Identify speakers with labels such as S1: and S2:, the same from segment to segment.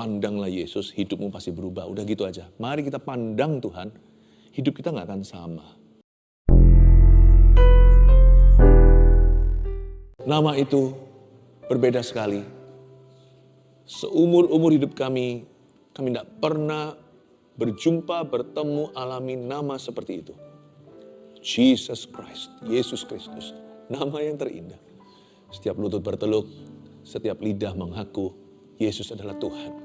S1: pandanglah Yesus, hidupmu pasti berubah. Udah gitu aja. Mari kita pandang Tuhan, hidup kita gak akan sama. Nama itu berbeda sekali. Seumur-umur hidup kami tidak pernah berjumpa, bertemu, alami nama seperti itu. Jesus Christ, Yesus Kristus, nama yang terindah. Setiap lutut berteluk, setiap lidah mengaku, Yesus adalah Tuhan.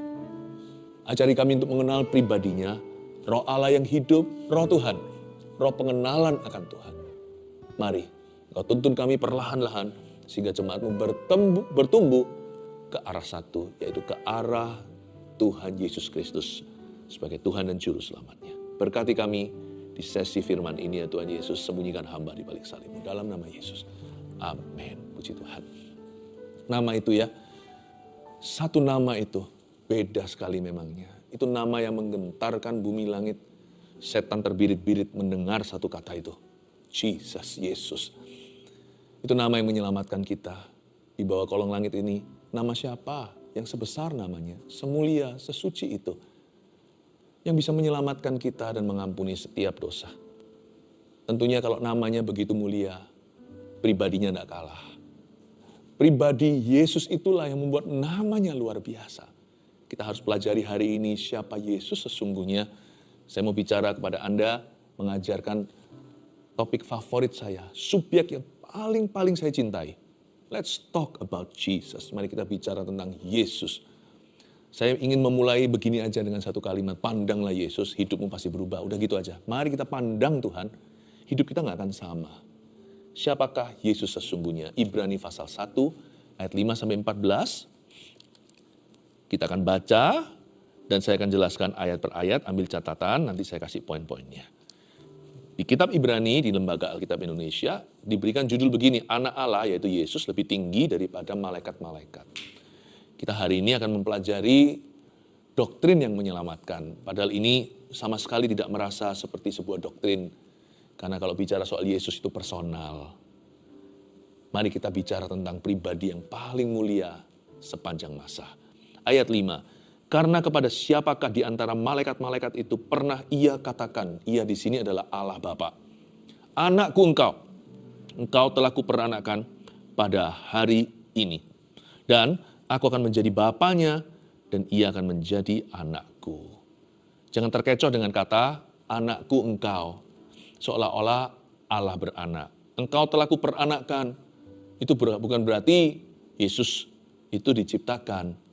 S1: Ajari kami untuk mengenal pribadinya, Roh Allah yang hidup, Roh Tuhan, Roh pengenalan akan Tuhan. Mari, Kau tuntun kami perlahan-lahan, sehingga jemaatmu bertumbuh ke arah satu, yaitu ke arah Tuhan Yesus Kristus sebagai Tuhan dan Juru Selamatnya. Berkati kami di sesi firman ini ya Tuhan Yesus, sembunyikan hamba di balik salib-Mu dalam nama Yesus. Amin. Puji Tuhan. Nama itu ya, satu nama itu beda sekali memangnya. Itu nama yang menggentarkan bumi langit. Setan terbirit-birit mendengar satu kata itu. Jesus, Yesus. Itu nama yang menyelamatkan kita. Di bawah kolong langit ini, nama siapa yang sebesar namanya, semulia, sesuci itu. Yang bisa menyelamatkan kita dan mengampuni setiap dosa. Tentunya kalau namanya begitu mulia, pribadinya tidak kalah. Pribadi Yesus itulah yang membuat namanya luar biasa. Kita harus pelajari hari ini siapa Yesus sesungguhnya. Saya mau bicara kepada Anda, mengajarkan topik favorit saya, subjek yang paling saya cintai. Let's talk about Jesus. Mari kita bicara tentang Yesus. Saya ingin memulai begini aja dengan satu kalimat, pandanglah Yesus, hidupmu pasti berubah. Udah gitu aja. Mari kita pandang Tuhan, hidup kita gak akan sama. Siapakah Yesus sesungguhnya? Ibrani pasal 1 ayat 5-14. Kita akan baca dan saya akan jelaskan ayat per ayat, ambil catatan, nanti saya kasih poin-poinnya. Di kitab Ibrani di Lembaga Alkitab Indonesia diberikan judul begini, Anak Allah yaitu Yesus lebih tinggi daripada malaikat-malaikat. Kita hari ini akan mempelajari doktrin yang menyelamatkan. Padahal ini sama sekali tidak merasa seperti sebuah doktrin. Karena kalau bicara soal Yesus itu personal. Mari kita bicara tentang pribadi yang paling mulia sepanjang masa. Ayat 5. Karena kepada siapakah di antara malaikat-malaikat itu pernah ia katakan, ia di sini adalah Allah Bapa. Anakku engkau telah kuperanakkan pada hari ini. Dan aku akan menjadi bapanya dan ia akan menjadi anakku. Jangan terkecoh dengan kata anakku engkau. Seolah-olah Allah beranak. Engkau telah kuperanakkan. Itu bukan berarti Yesus itu diciptakan.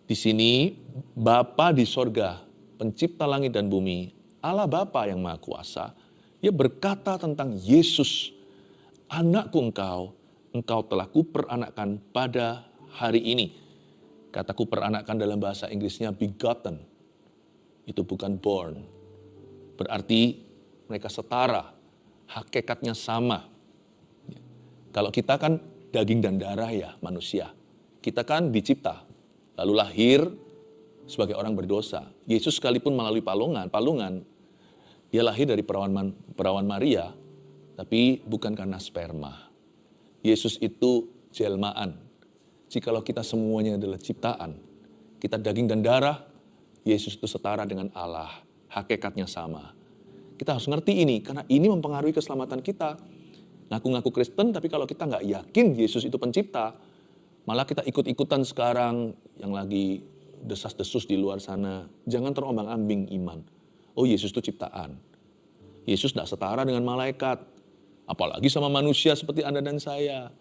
S1: Di sini Bapa di sorga, pencipta langit dan bumi, Allah Bapa yang Maha Kuasa, Dia berkata tentang Yesus, anakku engkau telah kuperanakkan pada hari ini. Kata kuperanakkan dalam bahasa Inggrisnya begotten. Itu bukan born. Berarti mereka setara, hakikatnya sama. Kalau kita kan daging dan darah ya manusia. Kita kan dicipta, lalu lahir sebagai orang berdosa. Yesus sekalipun melalui palungan, dia lahir dari perawan Maria, tapi bukan karena sperma. Yesus itu jelmaan. Jikalau kita semuanya adalah ciptaan, kita daging dan darah, Yesus itu setara dengan Allah, hakikatnya sama. Kita harus ngerti ini, karena ini mempengaruhi keselamatan kita. Ngaku-ngaku Kristen, tapi kalau kita nggak yakin Yesus itu pencipta, malah kita ikut-ikutan sekarang yang lagi desas-desus di luar sana. Jangan terombang-ambing iman. Oh, Yesus itu ciptaan. Yesus nggak setara dengan malaikat. Apalagi sama manusia seperti Anda dan saya.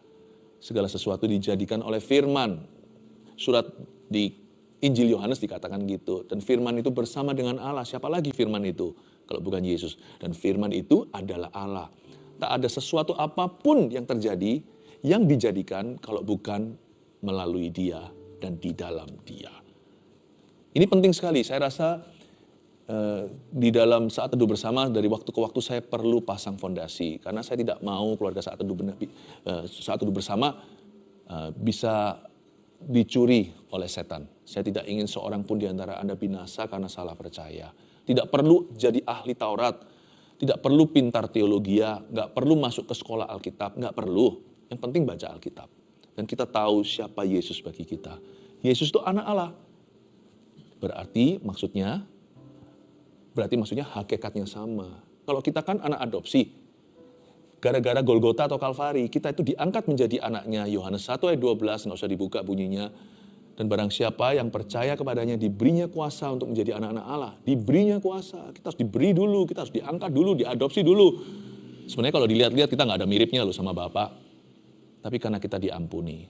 S1: Segala sesuatu dijadikan oleh firman. Surat di Injil Yohanes dikatakan gitu. Dan firman itu bersama dengan Allah. Siapa lagi firman itu? Kalau bukan Yesus. Dan firman itu adalah Allah. Tak ada sesuatu apapun yang terjadi yang dijadikan kalau bukan melalui Dia dan di dalam Dia. Ini penting sekali. Saya rasa di dalam saat teduh bersama dari waktu ke waktu saya perlu pasang fondasi. Karena saya tidak mau keluarga saat teduh bersama bisa dicuri oleh setan. Saya tidak ingin seorang pun di antara Anda binasa karena salah percaya. Tidak perlu jadi ahli Taurat. Tidak perlu pintar teologi, nggak perlu masuk ke sekolah Alkitab, nggak perlu. Yang penting baca Alkitab. Dan kita tahu siapa Yesus bagi kita. Yesus itu anak Allah. Berarti maksudnya hakikatnya sama. Kalau kita kan anak adopsi, gara-gara Golgota atau Kalvari, kita itu diangkat menjadi anaknya. Yohanes 1 ayat 12, nggak usah dibuka bunyinya. Dan barang siapa yang percaya kepadanya diberinya kuasa untuk menjadi anak-anak Allah. Diberinya kuasa, kita harus diberi dulu, kita harus diangkat dulu, diadopsi dulu. Sebenarnya kalau dilihat-lihat kita nggak ada miripnya loh sama Bapak. Tapi karena kita diampuni.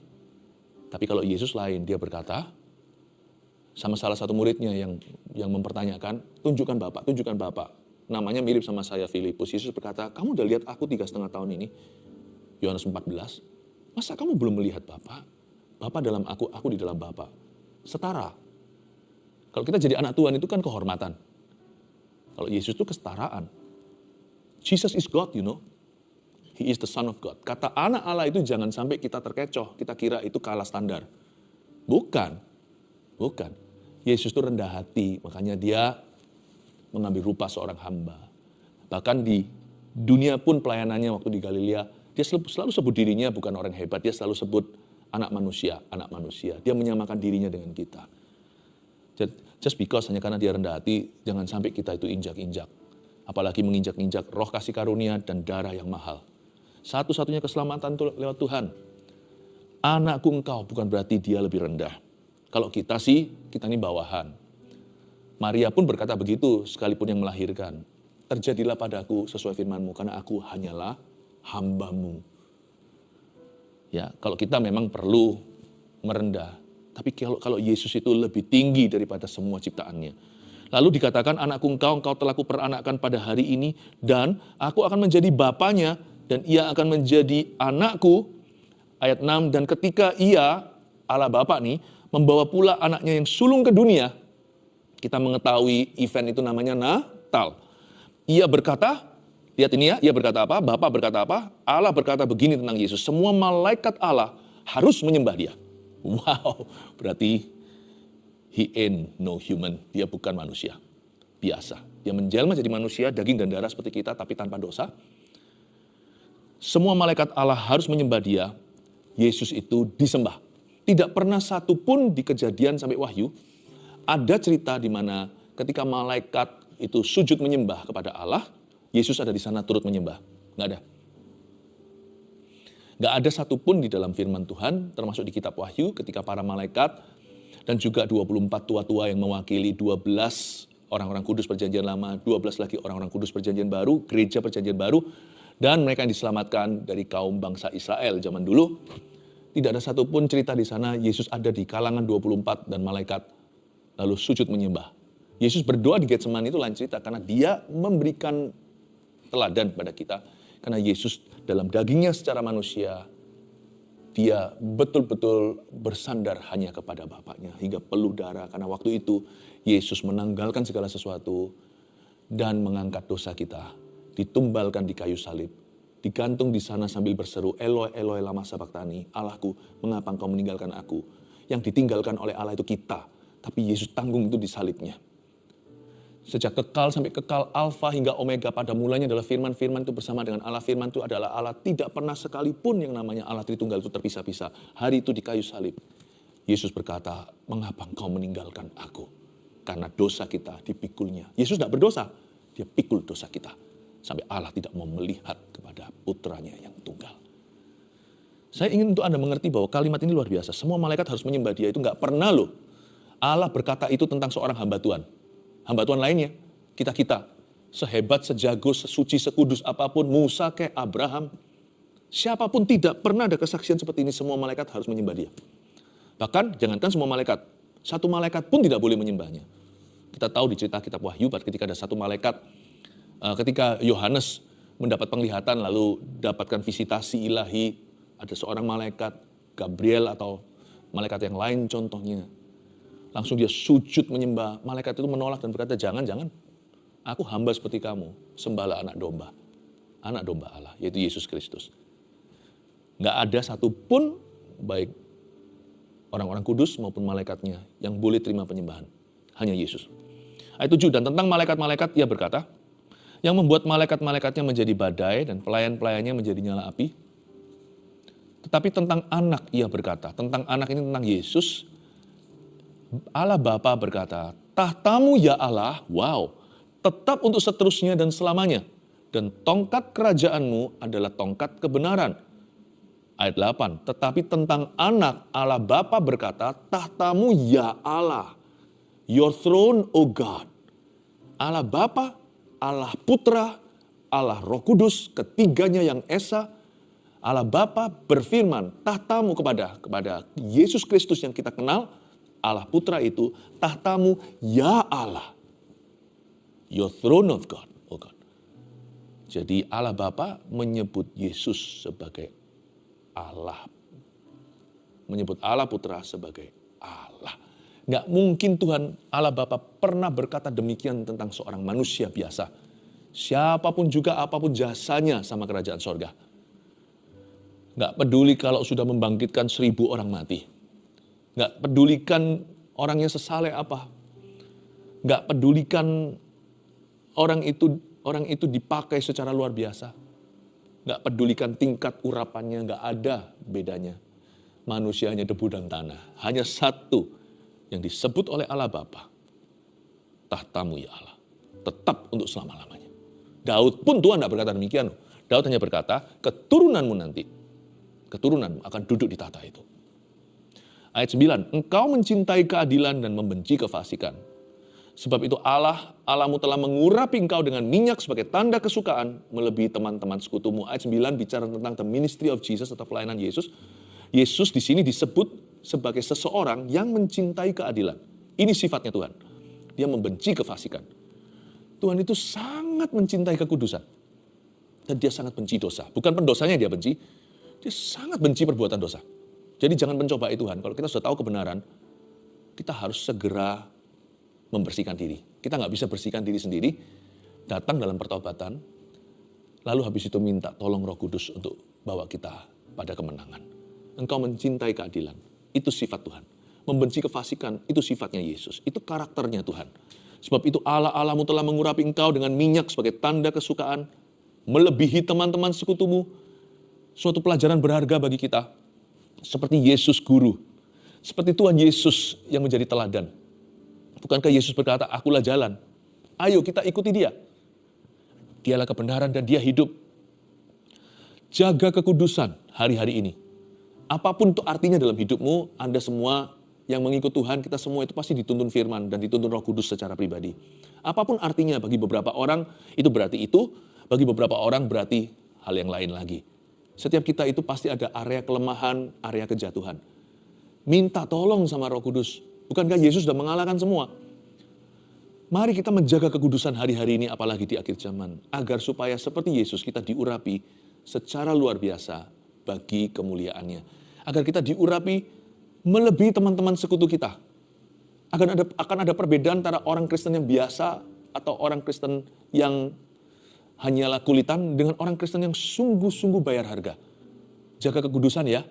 S1: Tapi kalau Yesus lain, dia berkata, sama salah satu muridnya yang mempertanyakan, tunjukkan Bapak. Namanya mirip sama saya, Filipus. Yesus berkata, kamu udah lihat aku 3,5 tahun ini. Yohanes 14. Masa kamu belum melihat Bapak? Bapak dalam aku di dalam Bapak. Setara. Kalau kita jadi anak Tuhan itu kan kehormatan. Kalau Yesus itu kesetaraan. Jesus is God, you know. He is the Son of God. Kata anak Allah itu jangan sampai kita terkecoh. Kita kira itu kalah standar. Bukan. Yesus itu rendah hati. Makanya dia mengambil rupa seorang hamba. Bahkan di dunia pun pelayanannya waktu di Galilea, dia selalu sebut dirinya bukan orang hebat. Dia selalu sebut anak manusia. Dia menyamakan dirinya dengan kita. Just because hanya karena dia rendah hati, jangan sampai kita itu injak-injak. Apalagi menginjak-injak roh kasih karunia dan darah yang mahal. Satu-satunya keselamatan itu lewat Tuhan. Anakku engkau bukan berarti dia lebih rendah. Kalau kita sih, kita ini bawahan. Maria pun berkata begitu sekalipun yang melahirkan. Terjadilah padaku sesuai firman-Mu karena aku hanyalah hamba-Mu. Ya, kalau kita memang perlu merendah. Tapi kalau Yesus itu lebih tinggi daripada semua ciptaannya. Lalu dikatakan anakku engkau telah kuperanakkan pada hari ini. Dan aku akan menjadi bapanya dan ia akan menjadi anakku. Ayat 6, dan ketika ia, Allah Bapa nih, membawa pula anaknya yang sulung ke dunia. Kita mengetahui event itu namanya Natal. Ia berkata, lihat ini ya, ia berkata apa? Bapa berkata apa? Allah berkata begini tentang Yesus. Semua malaikat Allah harus menyembah dia. Wow, berarti he ain't no human. Dia bukan manusia biasa. Dia menjelma jadi manusia, daging dan darah seperti kita, tapi tanpa dosa. Semua malaikat Allah harus menyembah dia. Yesus itu disembah. Tidak pernah satu pun di Kejadian sampai Wahyu, ada cerita di mana ketika malaikat itu sujud menyembah kepada Allah, Yesus ada di sana turut menyembah. Nggak ada. Nggak ada satupun di dalam firman Tuhan, termasuk di kitab Wahyu, ketika para malaikat dan juga 24 tua-tua yang mewakili 12 orang-orang kudus perjanjian lama, 12 lagi orang-orang kudus perjanjian baru, gereja perjanjian baru, dan mereka yang diselamatkan dari kaum bangsa Israel zaman dulu. Tidak ada satupun cerita di sana Yesus ada di kalangan 24 dan malaikat lalu sujud menyembah. Yesus berdoa di Getsemani itu lain cerita karena dia memberikan teladan pada kita. Karena Yesus dalam dagingnya secara manusia, dia betul-betul bersandar hanya kepada Bapaknya hingga peluh darah. Karena waktu itu Yesus menanggalkan segala sesuatu dan mengangkat dosa kita. Ditumbalkan di kayu salib. Digantung di sana sambil berseru, Eloi, Eloi lama sabachthani, Allahku, mengapa engkau meninggalkan aku? Yang ditinggalkan oleh Allah itu kita. Tapi Yesus tanggung itu di salibnya. Sejak kekal sampai kekal, alfa hingga omega, pada mulanya adalah firman-firman itu bersama dengan Allah. Firman itu adalah Allah, tidak pernah sekalipun yang namanya Allah Tritunggal itu terpisah-pisah. Hari itu di kayu salib, Yesus berkata, mengapa engkau meninggalkan aku? Karena dosa kita dipikulnya. Yesus tidak berdosa, dia pikul dosa kita. Sampai Allah tidak mau melihat kepada putranya yang tunggal. Saya ingin untuk Anda mengerti bahwa kalimat ini luar biasa. Semua malaikat harus menyembah dia, itu nggak pernah loh. Allah berkata itu tentang seorang hamba Tuhan. Hamba Tuhan lainnya, kita-kita. Sehebat, sejago, sesuci, sekudus apapun, Musa kayak Abraham. Siapapun tidak pernah ada kesaksian seperti ini, semua malaikat harus menyembah dia. Bahkan, jangankan semua malaikat, satu malaikat pun tidak boleh menyembahnya. Kita tahu di cerita kitab Wahyu, ketika ada satu malaikat, ketika Yohanes mendapat penglihatan, lalu dapatkan visitasi ilahi, ada seorang malaikat, Gabriel atau malaikat yang lain contohnya. Langsung dia sujud menyembah. Malaikat itu menolak dan berkata, jangan. Aku hamba seperti kamu. Sembahlah anak domba Allah, yaitu Yesus Kristus. Nggak ada satupun, baik orang-orang kudus maupun malaikatnya, yang boleh terima penyembahan. Hanya Yesus. Ayat 7, dan tentang malaikat-malaikat ia berkata, yang membuat malaikat-malaikatnya menjadi badai dan pelayan-pelayannya menjadi nyala api. Tetapi tentang anak ia berkata, tentang anak ini tentang Yesus, Allah Bapa berkata, tahtamu ya Allah, wow, tetap untuk seterusnya dan selamanya. Dan tongkat kerajaanmu adalah tongkat kebenaran. Ayat 8, tetapi tentang anak, Allah Bapa berkata, tahtamu ya Allah, your throne, O God. Allah Bapa, Allah Putra, Allah Roh Kudus, ketiganya yang esa. Allah Bapa berfirman, tahtamu kepada Yesus Kristus yang kita kenal, Allah Putra itu, tahtamu ya Allah, your throne of God, oh God. Jadi Allah Bapa menyebut Yesus sebagai Allah. Menyebut Allah Putra sebagai Allah. Nggak mungkin Tuhan Allah Bapa pernah berkata demikian tentang seorang manusia biasa. Siapapun juga apapun jasanya sama kerajaan sorga. Nggak peduli kalau sudah membangkitkan 1000 orang mati. Nggak pedulikan orangnya sesaleh apa. Nggak pedulikan orang itu dipakai secara luar biasa. Nggak pedulikan tingkat urapannya, nggak ada bedanya. Manusia hanya debu dan tanah. Hanya satu yang disebut oleh Allah Bapa. Tahtamu ya Allah. Tetap untuk selama-lamanya. Daud pun Tuhan tidak berkata demikian. Daud hanya berkata, keturunanmu nanti. Keturunanmu akan duduk di tahta itu. Ayat 9, engkau mencintai keadilan dan membenci kefasikan. Sebab itu Allahmu telah mengurapi engkau dengan minyak sebagai tanda kesukaan melebihi teman-teman sekutumu. Ayat 9 bicara tentang the ministry of Jesus atau pelayanan Yesus. Yesus di sini disebut sebagai seseorang yang mencintai keadilan. Ini sifatnya Tuhan. Dia membenci kefasikan. Tuhan itu sangat mencintai kekudusan. Dan dia sangat benci dosa. Bukan pendosanya dia benci, dia sangat benci perbuatan dosa. Jadi jangan mencobai Tuhan. Kalau kita sudah tahu kebenaran, kita harus segera membersihkan diri. Kita nggak bisa bersihkan diri sendiri, datang dalam pertobatan, lalu habis itu minta tolong Roh Kudus untuk bawa kita pada kemenangan. Engkau mencintai keadilan, itu sifat Tuhan. Membenci kefasikan, itu sifatnya Yesus. Itu karakternya Tuhan. Sebab itu Allahmu telah mengurapi engkau dengan minyak sebagai tanda kesukaan, melebihi teman-teman sekutumu. Suatu pelajaran berharga bagi kita. Seperti Yesus guru. Seperti Tuhan Yesus yang menjadi teladan. Bukankah Yesus berkata, akulah jalan. Ayo kita ikuti dia. Dialah kebenaran dan dia hidup. Jaga kekudusan hari-hari ini. Apapun itu artinya dalam hidupmu, Anda semua yang mengikut Tuhan, kita semua itu pasti dituntun firman dan dituntun Roh Kudus secara pribadi. Apapun artinya bagi beberapa orang, itu berarti itu. Bagi beberapa orang berarti hal yang lain lagi. Setiap kita itu pasti ada area kelemahan, area kejatuhan. Minta tolong sama Roh Kudus. Bukankah Yesus sudah mengalahkan semua? Mari kita menjaga kekudusan hari-hari ini, apalagi di akhir zaman. Agar supaya seperti Yesus kita diurapi secara luar biasa bagi kemuliaannya. Agar kita diurapi melebihi teman-teman sekutu kita. Akan ada perbedaan antara orang Kristen yang biasa atau orang Kristen yang hanyalah kulitan dengan orang Kristen yang sungguh-sungguh bayar harga. Jaga kekudusan ya.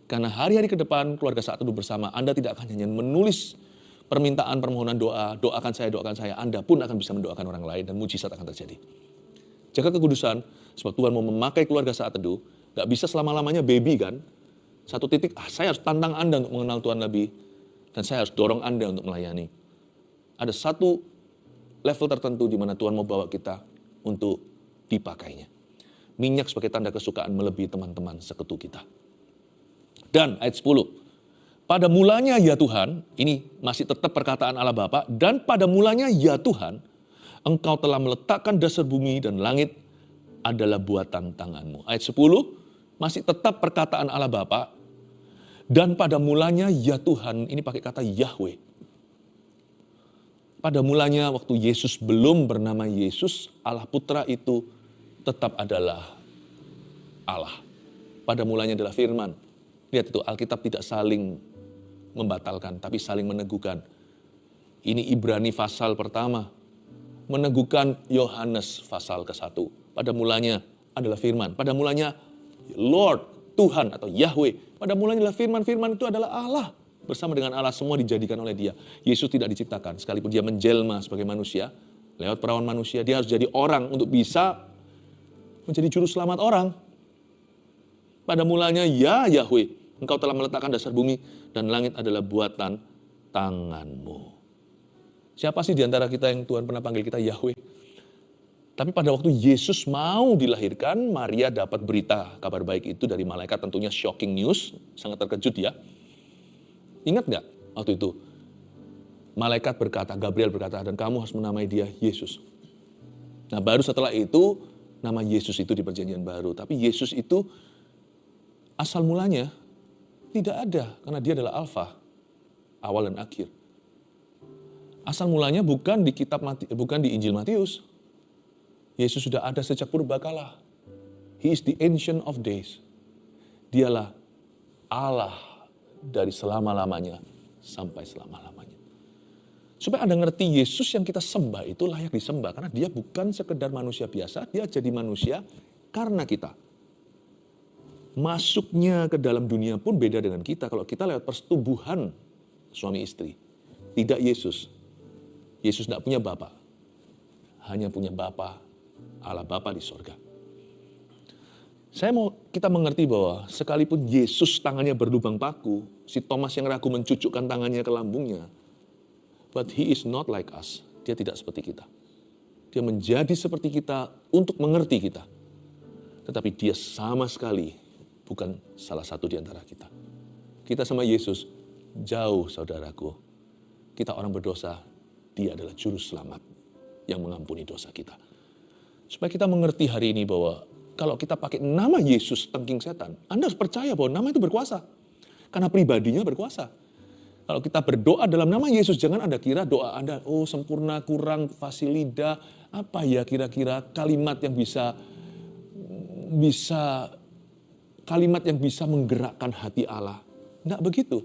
S1: Karena hari-hari ke depan keluarga Saat Teduh bersama, Anda tidak akan hanya menulis permintaan, permohonan doa, doakan saya, Anda pun akan bisa mendoakan orang lain dan mujizat akan terjadi. Jaga kekudusan, sebab Tuhan mau memakai keluarga Saat Teduh, gak bisa selama-lamanya baby kan. Satu titik, saya harus tantang Anda untuk mengenal Tuhan lebih, dan saya harus dorong Anda untuk melayani. Ada satu level tertentu di mana Tuhan mau bawa kita untuk dipakainya. Minyak sebagai tanda kesukaan melebihi teman-teman sekutu kita. Dan ayat 10. Pada mulanya ya Tuhan, ini masih tetap perkataan Allah Bapa, dan pada mulanya ya Tuhan, engkau telah meletakkan dasar bumi dan langit adalah buatan tanganmu. Ayat 10, masih tetap perkataan Allah Bapa, dan pada mulanya ya Tuhan, ini pakai kata Yahweh. Pada mulanya waktu Yesus belum bernama Yesus, Allah Putra itu tetap adalah Allah. Pada mulanya adalah firman. Lihat itu, Alkitab tidak saling membatalkan, tapi saling meneguhkan. Ini Ibrani pasal pertama, meneguhkan Yohanes pasal ke-1. Pada mulanya adalah firman, pada mulanya Lord, Tuhan atau Yahweh. Pada mulanya adalah firman itu adalah Allah. Bersama dengan Allah semua dijadikan oleh dia. Yesus tidak diciptakan, sekalipun dia menjelma sebagai manusia, lewat perawan manusia, dia harus jadi orang untuk bisa menjadi juru selamat orang. Pada mulanya ya Yahweh, engkau telah meletakkan dasar bumi dan langit adalah buatan tanganmu. Siapa sih di antara kita yang Tuhan pernah panggil kita Yahweh? Tapi pada waktu Yesus mau dilahirkan, Maria dapat berita kabar baik itu dari malaikat, tentunya shocking news, sangat terkejut ya. Ingat nggak waktu itu? Malaikat berkata, Gabriel berkata, dan kamu harus menamai dia Yesus. Nah baru setelah itu, nama Yesus itu di perjanjian baru. Tapi Yesus itu asal mulanya tidak ada, karena dia adalah Alfa, awal dan akhir. Asal mulanya bukan di Injil Matius. Yesus sudah ada sejak purbakala. He is the ancient of days. Dialah Allah dari selama-lamanya sampai selama-lamanya. Supaya Anda ngerti, Yesus yang kita sembah itu layak disembah. Karena dia bukan sekedar manusia biasa, dia jadi manusia karena kita. Masuknya ke dalam dunia pun beda dengan kita. Kalau kita lewat persetubuhan suami istri. Tidak Yesus. Yesus tidak punya Bapa. Hanya punya Bapa, Allah Bapa di sorga. Saya mau kita mengerti bahwa sekalipun Yesus tangannya berlubang paku, si Thomas yang ragu mencucukkan tangannya ke lambungnya, but he is not like us. Dia tidak seperti kita. Dia menjadi seperti kita untuk mengerti kita. Tetapi dia sama sekali bukan salah satu di antara kita. Kita sama Yesus jauh, saudaraku. Kita orang berdosa, dia adalah juru selamat yang mengampuni dosa kita. Supaya kita mengerti hari ini bahwa kalau kita pakai nama Yesus tengking setan, Anda harus percaya bahwa nama itu berkuasa. Karena pribadinya berkuasa. Kalau kita berdoa dalam nama Yesus, jangan Anda kira doa Anda, oh sempurna, kurang, fasilida, apa ya kira-kira kalimat yang bisa kalimat yang bisa menggerakkan hati Allah. Tidak begitu.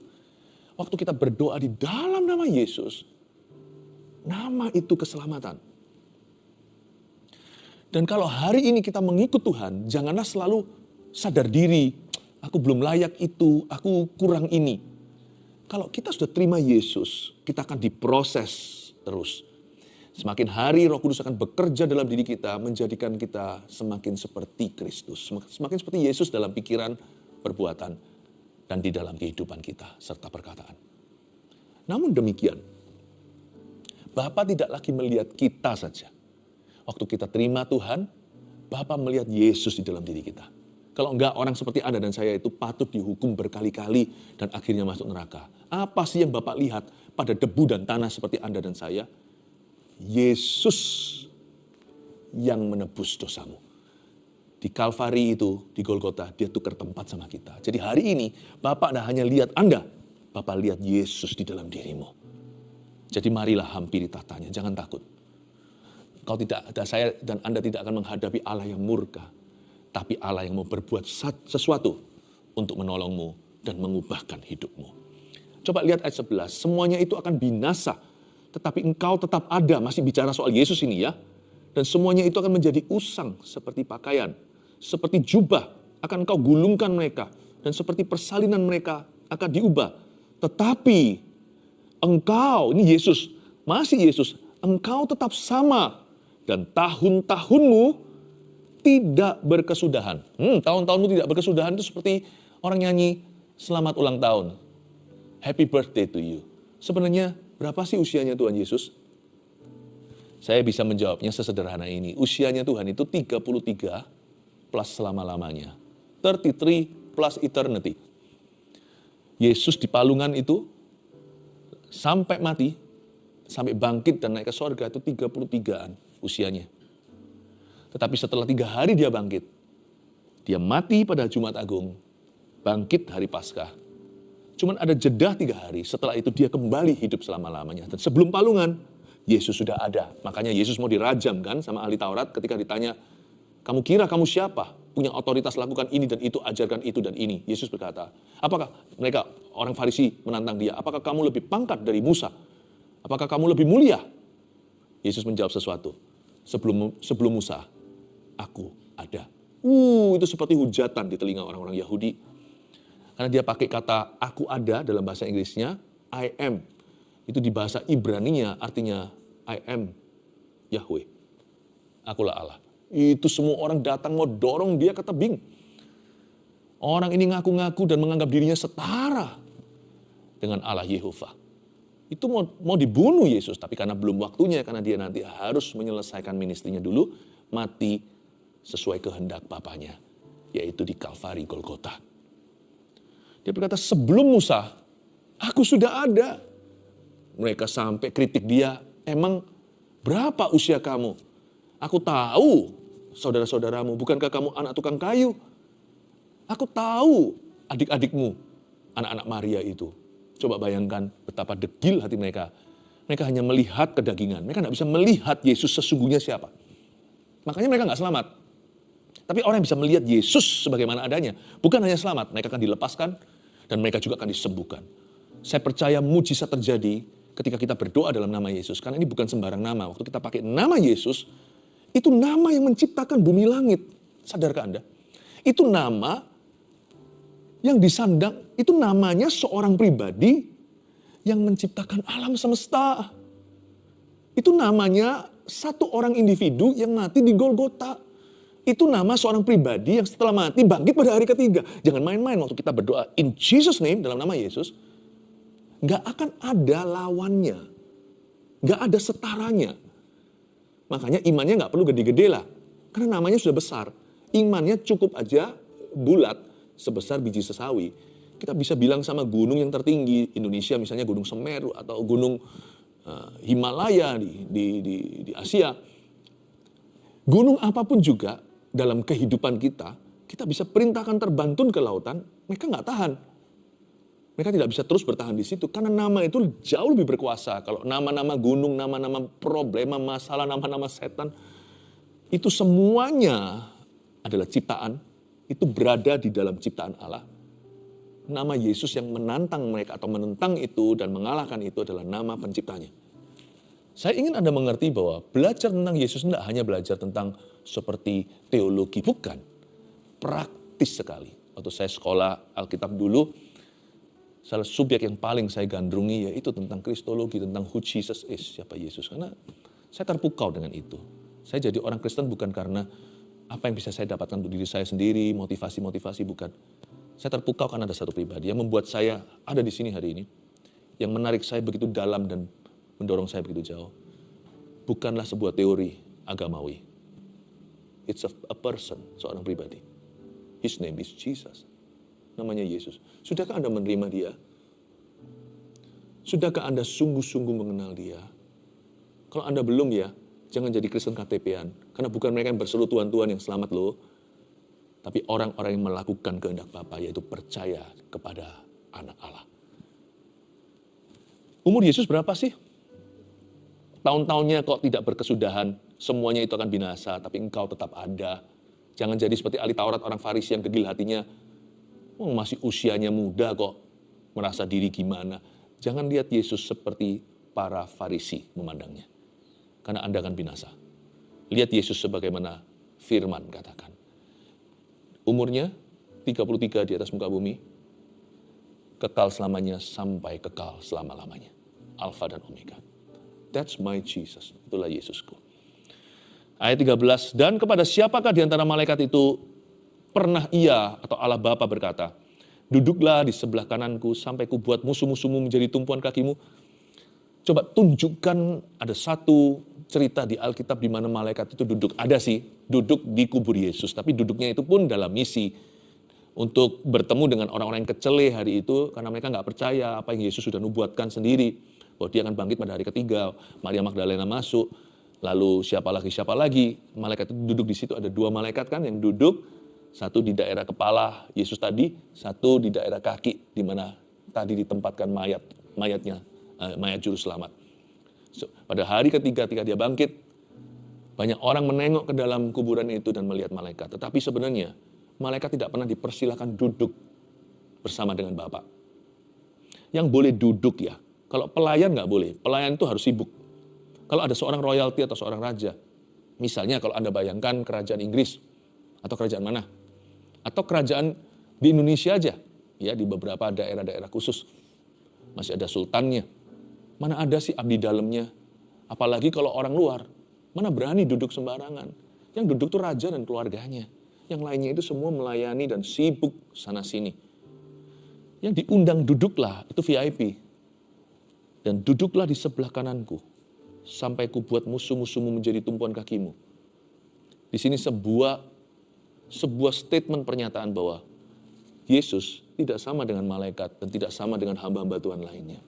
S1: Waktu kita berdoa di dalam nama Yesus, nama itu keselamatan. Dan kalau hari ini kita mengikut Tuhan, janganlah selalu sadar diri, aku belum layak itu, aku kurang ini. Kalau kita sudah terima Yesus, kita akan diproses terus. Semakin hari Roh Kudus akan bekerja dalam diri kita, menjadikan kita semakin seperti Kristus. Semakin seperti Yesus dalam pikiran, perbuatan, dan di dalam kehidupan kita, serta perkataan. Namun demikian, Bapa tidak lagi melihat kita saja. Waktu kita terima Tuhan, Bapa melihat Yesus di dalam diri kita. Kalau enggak, orang seperti Anda dan saya itu patut dihukum berkali-kali dan akhirnya masuk neraka. Apa sih yang Bapak lihat pada debu dan tanah seperti Anda dan saya? Yesus yang menebus dosamu. Di Kalvari itu, di Golgota, dia tukar tempat sama kita. Jadi hari ini, Bapak tidak hanya lihat Anda, Bapak lihat Yesus di dalam dirimu. Jadi marilah hampiri tahtanya, jangan takut. Kau tidak ada, saya dan Anda tidak akan menghadapi Allah yang murka. Tapi Allah yang mau berbuat sesuatu untuk menolongmu dan mengubahkan hidupmu. Coba lihat ayat 11, semuanya itu akan binasa. Tetapi engkau tetap ada, masih bicara soal Yesus ini ya. Dan semuanya itu akan menjadi usang seperti pakaian. Seperti jubah akan engkau gulungkan mereka. Dan seperti persalinan mereka akan diubah. Tetapi engkau, ini Yesus, masih Yesus, engkau tetap sama. Dan tahun-tahunmu tidak berkesudahan. Tahun-tahunmu tidak berkesudahan itu seperti orang nyanyi selamat ulang tahun. Happy birthday to you. Sebenarnya berapa sih usianya Tuhan Yesus? Saya bisa menjawabnya sesederhana ini. Usianya Tuhan itu 33 plus selama-lamanya. 33 plus eternity. Yesus di palungan itu sampai mati, sampai bangkit dan naik ke sorga itu 33-an usianya. Tetapi setelah 3 hari dia bangkit. Dia mati pada Jumat Agung. Bangkit hari Paskah. Cuman ada jeda 3 hari. Setelah itu dia kembali hidup selama-lamanya. Dan sebelum palungan, Yesus sudah ada. Makanya Yesus mau dirajam kan sama ahli Taurat ketika ditanya, kamu kira kamu siapa? Punya otoritas lakukan ini dan itu, ajarkan itu dan ini. Yesus berkata, apakah mereka, orang Farisi menantang dia, apakah kamu lebih pangkat dari Musa? Apakah kamu lebih mulia? Yesus menjawab sesuatu. Sebelum Musa, aku ada. Itu seperti hujatan di telinga orang-orang Yahudi. Karena dia pakai kata aku ada dalam bahasa Inggrisnya, I am. Itu di bahasa Ibraninya artinya I am Yahweh. Akulah Allah. Itu semua orang datang mau dorong dia ke tebing. Orang ini ngaku-ngaku dan menganggap dirinya setara dengan Allah Yehovah. Itu mau dibunuh Yesus, tapi karena belum waktunya, karena dia nanti harus menyelesaikan ministrinya dulu, mati sesuai kehendak Bapaknya, yaitu di Kalvari Golgota. Dia berkata, sebelum Musa, aku sudah ada. Mereka sampai kritik dia, emang berapa usia kamu? Aku tahu saudara-saudaramu, bukankah kamu anak tukang kayu? Aku tahu adik-adikmu, anak-anak Maria itu. Coba bayangkan betapa degil hati mereka. Mereka hanya melihat kedagingan. Mereka tidak bisa melihat Yesus sesungguhnya siapa. Makanya mereka nggak selamat. Tapi orang yang bisa melihat Yesus sebagaimana adanya, bukan hanya selamat, mereka akan dilepaskan dan mereka juga akan disembuhkan. Saya percaya mujizat terjadi ketika kita berdoa dalam nama Yesus. Karena ini bukan sembarang nama. Waktu kita pakai nama Yesus, itu nama yang menciptakan bumi langit. Sadarkah Anda? Itu nama yang disandang, itu namanya seorang pribadi yang menciptakan alam semesta. Itu namanya satu orang individu yang mati di Golgota. Itu nama seorang pribadi yang setelah mati bangkit pada hari ketiga. Jangan main-main waktu kita berdoa in Jesus name, dalam nama Yesus. Gak akan ada lawannya. Gak ada setaranya. Makanya imannya gak perlu gede-gede lah. Karena namanya sudah besar. Imannya cukup aja bulat sebesar biji sesawi. Kita bisa bilang sama gunung yang tertinggi, Indonesia misalnya Gunung Semeru atau Gunung Himalaya di Asia. Gunung apapun juga dalam kehidupan kita bisa perintahkan terbantun ke lautan, mereka nggak tahan. Mereka tidak bisa terus bertahan di situ karena nama itu jauh lebih berkuasa. Kalau nama-nama gunung, nama-nama problema, masalah, nama-nama setan, itu semuanya adalah ciptaan, itu berada di dalam ciptaan Allah. Nama Yesus yang menantang mereka atau menentang itu dan mengalahkan itu adalah nama penciptanya. Saya ingin Anda mengerti bahwa belajar tentang Yesus tidak hanya belajar tentang seperti teologi, bukan. Praktis sekali. Waktu saya sekolah Alkitab dulu, salah subjek yang paling saya gandrungi yaitu tentang kristologi, tentang who Jesus is, siapa Yesus. Karena saya terpukau dengan itu. Saya jadi orang Kristen bukan karena apa yang bisa saya dapatkan untuk diri saya sendiri, motivasi-motivasi, bukan. Saya terpukau karena ada satu pribadi yang membuat saya ada di sini hari ini. Yang menarik saya begitu dalam dan mendorong saya begitu jauh. Bukanlah sebuah teori agamawi. It's a person, seorang pribadi. His name is Jesus. Namanya Yesus. Sudahkah Anda menerima dia? Sudahkah Anda sungguh-sungguh mengenal dia? Kalau Anda belum ya, jangan jadi Kristen KTP-an. Karena bukan mereka yang berseru Tuhan-Tuhan yang selamat loh. Tapi orang-orang yang melakukan kehendak Bapa, yaitu percaya kepada anak Allah. Umur Yesus berapa sih? Tahun-tahunnya kok tidak berkesudahan. Semuanya itu akan binasa, tapi engkau tetap ada. Jangan jadi seperti ahli Taurat orang Farisi yang degil hatinya. Masih usianya muda kok, merasa diri gimana. Jangan lihat Yesus seperti para Farisi memandangnya. Karena Anda akan binasa. Lihat Yesus sebagaimana firman katakan. Umurnya 33 di atas muka bumi. Kekal selamanya sampai kekal selama-lamanya. Alfa dan Omega. That's my Jesus. Itulah Yesusku. Ayat 13. Dan kepada siapakah di antara malaikat itu pernah ia atau Allah Bapa berkata, duduklah di sebelah kananku sampai kubuat musuh-musuhmu menjadi tumpuan kakimu. Coba tunjukkan ada satu cerita di Alkitab di mana malaikat itu duduk. Ada sih, duduk di kubur Yesus. Tapi duduknya itu pun dalam misi. Untuk bertemu dengan orang-orang yang kecele hari itu. Karena mereka nggak percaya apa yang Yesus sudah nubuatkan sendiri. Bahwa dia akan bangkit pada hari ketiga. Maria Magdalena masuk. Lalu siapa lagi. Malaikat itu duduk di situ. Ada dua malaikat kan yang duduk. Satu di daerah kepala Yesus tadi. Satu di daerah kaki. Di mana tadi ditempatkan mayatnya. Mayat juru selamat. Pada hari ketiga ketika dia bangkit, banyak orang menengok ke dalam kuburan itu dan melihat malaikat. Tetapi sebenarnya malaikat tidak pernah dipersilakan duduk bersama dengan Bapa. Yang boleh duduk ya, kalau pelayan nggak boleh. Pelayan itu harus sibuk. Kalau ada seorang royalty atau seorang raja, misalnya kalau Anda bayangkan kerajaan Inggris atau kerajaan mana, atau kerajaan di Indonesia aja, ya di beberapa daerah-daerah khusus masih ada sultannya. Mana ada sih abdi dalamnya? Apalagi kalau orang luar. Mana berani duduk sembarangan. Yang duduk tuh raja dan keluarganya. Yang lainnya itu semua melayani dan sibuk sana sini. Yang diundang duduklah, itu VIP. Dan duduklah di sebelah kananku, sampai ku buat musuh-musuhmu menjadi tumpuan kakimu. Di sini sebuah statement pernyataan bahwa Yesus tidak sama dengan malaikat dan tidak sama dengan hamba-hamba Tuhan lainnya.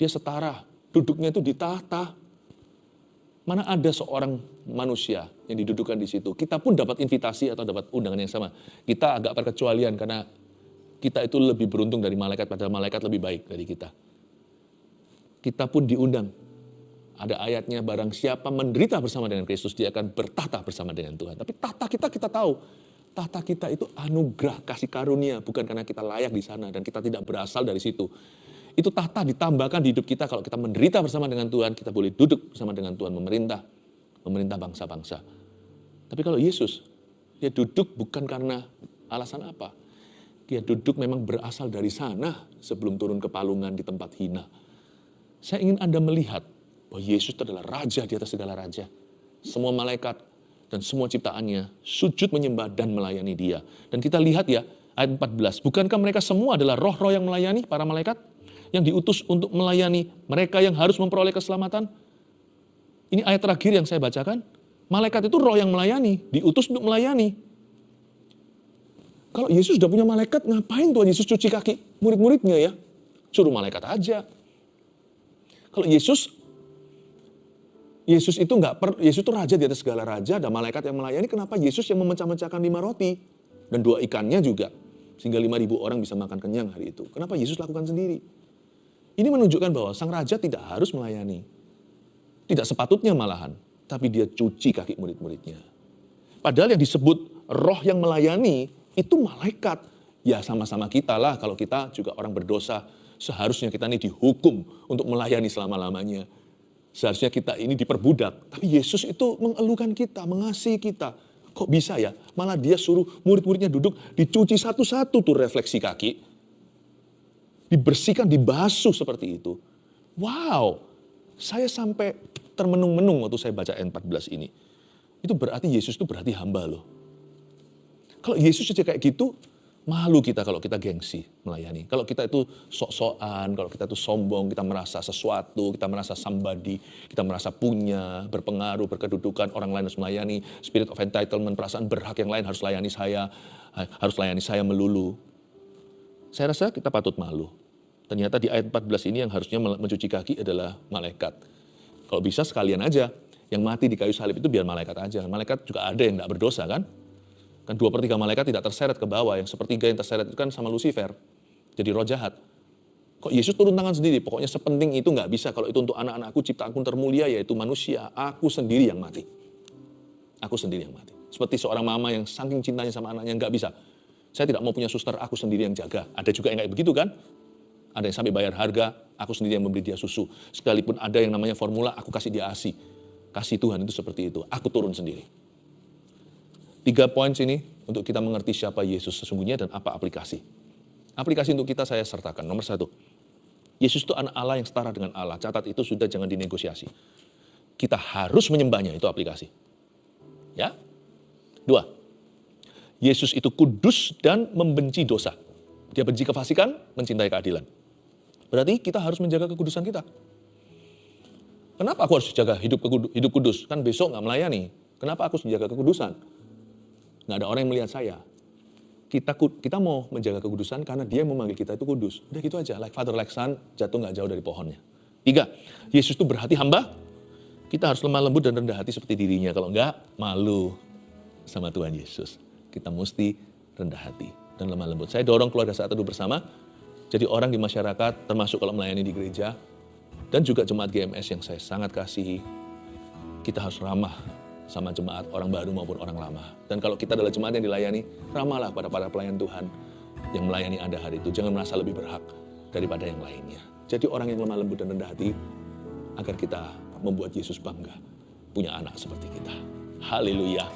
S1: Dia setara, duduknya itu di tahta. Mana ada seorang manusia yang didudukkan di situ. Kita pun dapat invitasi atau dapat undangan yang sama. Kita agak berkecualian karena kita itu lebih beruntung dari malaikat, padahal malaikat lebih baik dari kita. Kita pun diundang. Ada ayatnya, barang siapa menderita bersama dengan Kristus, dia akan bertahta bersama dengan Tuhan. Tapi tahta kita tahu. Tahta kita itu anugerah, kasih karunia. Bukan karena kita layak di sana dan kita tidak berasal dari situ. Itu tahta ditambahkan di hidup kita. Kalau kita menderita bersama dengan Tuhan, kita boleh duduk bersama dengan Tuhan, memerintah bangsa-bangsa. Tapi kalau Yesus, dia duduk bukan karena alasan apa. Dia duduk memang berasal dari sana sebelum turun ke palungan di tempat hina. Saya ingin Anda melihat bahwa Yesus itu adalah raja di atas segala raja. Semua malaikat dan semua ciptaannya sujud menyembah dan melayani dia. Dan kita lihat ya, ayat 14. Bukankah mereka semua adalah roh-roh yang melayani para malaikat? Yang diutus untuk melayani mereka yang harus memperoleh keselamatan? Ini ayat terakhir yang saya bacakan. Malaikat itu roh yang melayani, diutus untuk melayani. Kalau Yesus sudah punya malaikat, ngapain Tuhan Yesus cuci kaki murid-muridnya ya? Suruh malaikat aja. Kalau Yesus itu raja di atas segala raja, ada malaikat yang melayani, kenapa Yesus yang memecah-mecahkan 5 roti dan 2 ikannya juga, sehingga 5.000 orang bisa makan kenyang hari itu. Kenapa Yesus lakukan sendiri? Ini menunjukkan bahwa sang raja tidak harus melayani. Tidak sepatutnya malahan, tapi dia cuci kaki murid-muridnya. Padahal yang disebut roh yang melayani, itu malaikat. Ya sama-sama kita lah, kalau kita juga orang berdosa, seharusnya kita ini dihukum untuk melayani selama-lamanya. Seharusnya kita ini diperbudak. Tapi Yesus itu mengeluhkan kita, mengasihi kita. Kok bisa ya? Malah dia suruh murid-muridnya duduk, dicuci satu-satu tuh refleksi kaki. Dibersihkan, dibasuh seperti itu. Wow, saya sampai termenung-menung waktu saya baca ayat 14 ini. Itu berarti Yesus itu berarti hamba loh. Kalau Yesus aja kayak gitu, malu kita kalau kita gengsi melayani. Kalau kita itu sok-sokan, kalau kita itu sombong, kita merasa sesuatu, kita merasa somebody, kita merasa punya, berpengaruh, berkedudukan, orang lain harus melayani, spirit of entitlement, perasaan berhak yang lain harus layani saya melulu. Saya rasa kita patut malu. Ternyata di ayat 14 ini yang harusnya mencuci kaki adalah malaikat. Kalau bisa sekalian aja, yang mati di kayu salib itu biar malaikat aja. Malaikat juga ada yang tidak berdosa kan? Kan 2/3 malaikat tidak terseret ke bawah, yang 1/3 yang terseret itu kan sama Lucifer. Jadi roh jahat. Kok Yesus turun tangan sendiri? Pokoknya sepenting itu nggak bisa. Kalau itu untuk anak-anakku, ciptaanku termulia yaitu manusia. Aku sendiri yang mati. Aku sendiri yang mati. Seperti seorang mama yang saking cintanya sama anaknya nggak bisa. Saya tidak mau punya suster, aku sendiri yang jaga. Ada juga yang kayak begitu kan? Ada yang sampai bayar harga, aku sendiri yang memberi dia susu. Sekalipun ada yang namanya formula, aku kasih dia ASI. Kasih Tuhan itu seperti itu. Aku turun sendiri. 3 poin sini untuk kita mengerti siapa Yesus sesungguhnya dan apa aplikasi. Aplikasi untuk kita saya sertakan. Nomor 1, Yesus itu anak Allah yang setara dengan Allah. Catat itu sudah, jangan dinegosiasi. Kita harus menyembahnya, itu aplikasi. Ya. 2, Yesus itu kudus dan membenci dosa. Dia benci kefasikan, mencintai keadilan. Berarti kita harus menjaga kekudusan kita. Kenapa aku harus jaga hidup kudus? Kan besok nggak melayani. Kenapa aku harus menjaga kekudusan? Nggak ada orang yang melihat saya. Kita mau menjaga kekudusan karena dia yang memanggil kita itu kudus. Udah gitu aja, like father like son, jatuh nggak jauh dari pohonnya. 3, Yesus itu berhati hamba. Kita harus lemah lembut dan rendah hati seperti dirinya. Kalau enggak, malu sama Tuhan Yesus. Kita mesti rendah hati dan lemah lembut. Saya dorong keluarga Saat Teduh Bersama, jadi orang di masyarakat, termasuk kalau melayani di gereja, dan juga jemaat GMS yang saya sangat kasihi, kita harus ramah sama jemaat orang baru maupun orang lama. Dan kalau kita adalah jemaat yang dilayani, ramahlah pada para pelayan Tuhan yang melayani Anda hari itu. Jangan merasa lebih berhak daripada yang lainnya. Jadi orang yang lemah lembut dan rendah hati, agar kita membuat Yesus bangga punya anak seperti kita. Haleluya.